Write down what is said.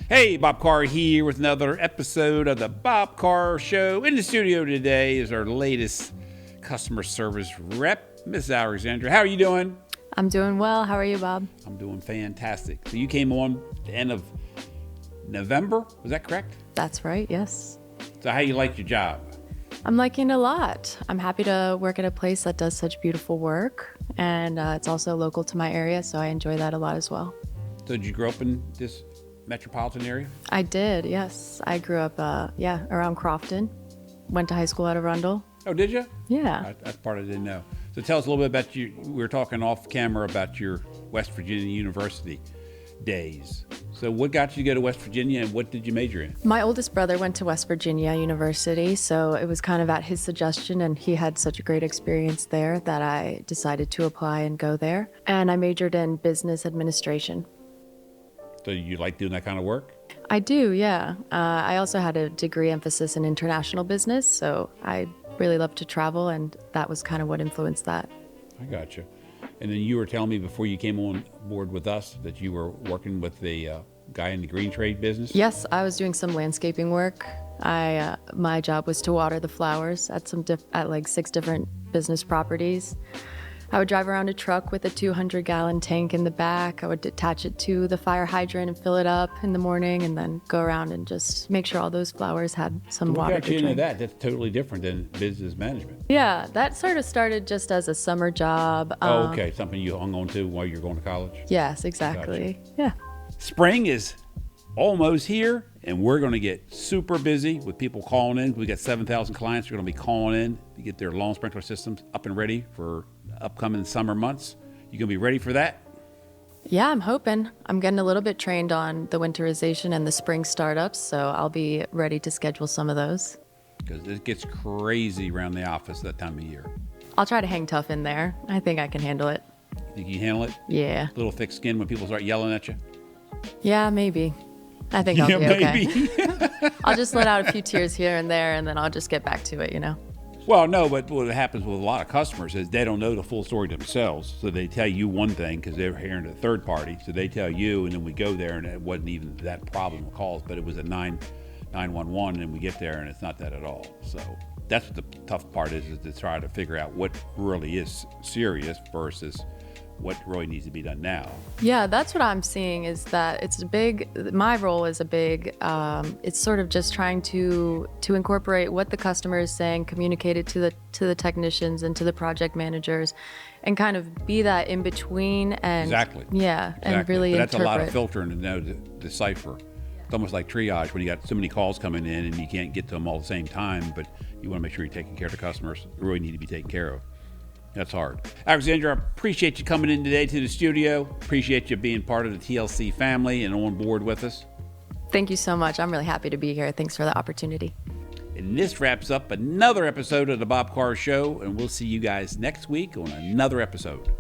Hey, Bob Carr here with another episode of the Bob Carr Show. In the studio today is our latest customer service rep, Miss Alexandra. How are you doing? I'm doing well. How are you, Bob? I'm doing fantastic. So you came on the end of November, was that correct? That's right, yes. So how you like your job? I'm liking it a lot. I'm happy to work at a place that does such beautiful work, and it's also local to my area, so I enjoy that a lot as well. So did you grow up in this metropolitan area? I did, yes. I grew up, around Crofton. Went to high school at Arundel. Oh, did you? Yeah. That's part I didn't know. So tell us a little bit about you. We were talking off camera about your West Virginia University days. So what got you to go to West Virginia and what did you major in? My oldest brother went to West Virginia University, so it was kind of at his suggestion, and he had such a great experience there that I decided to apply and go there. And I majored in business administration. So you like doing that kind of work? I do, yeah. I also had a degree emphasis in international business, so I really love to travel, and that was kind of what influenced that. I gotcha. And then you were telling me before you came on board with us that you were working with a guy in the green trade business? Yes, I was doing some landscaping work. My job was to water the flowers at like 6 different business properties. I would drive around a truck with a 200-gallon tank in the back. I would attach it to the fire hydrant and fill it up in the morning, and then go around and just make sure all those flowers had some water to drink. Into that? That's totally different than business management. Yeah, that sort of started just as a summer job. Okay, something you hung on to while you were going to college? Yes, exactly. Gotcha. Yeah. Spring is almost here, and we're going to get super busy with people calling in. We got 7,000 clients who are going to be calling in to get their lawn sprinkler systems up and ready for upcoming summer months. You gonna be ready for that? Yeah, I'm hoping. I'm getting a little bit trained on the winterization and the spring startups, so I'll be ready to schedule some of those. Because it gets crazy around the office that time of year. I'll try to hang tough in there. I think I can handle it. You think you can handle it? Yeah. A little thick skin when people start yelling at you? Yeah, maybe. I think I'll be maybe. okay. I'll just let out a few tears here and there, and then I'll just get back to it, you know? Well, no, but what happens with a lot of customers is they don't know the full story themselves. So they tell you one thing because they're hearing a third party. So they tell you, and then we go there, and it wasn't even that problem of calls, but it was a 911, and we get there, and it's not that at all. So that's what the tough part is to try to figure out what really is serious versus what really needs to be done now. Yeah, that's what I'm seeing is that my role is a big, it's sort of just trying to incorporate what the customer is saying, communicate it to the technicians and to the project managers, and kind of be that in between and Exactly. Yeah, Exactly. and really but that's interpret. a lot of filtering to know to decipher. It's almost like triage when you got so many calls coming in and you can't get to them all at the same time, but you want to make sure you're taking care of the customers who really need to be taken care of. That's hard. Alexandra, I appreciate you coming in today to the studio. Appreciate you being part of the TLC family and on board with us. Thank you so much. I'm really happy to be here. Thanks for the opportunity. And this wraps up another episode of the Bob Carr Show, and we'll see you guys next week on another episode.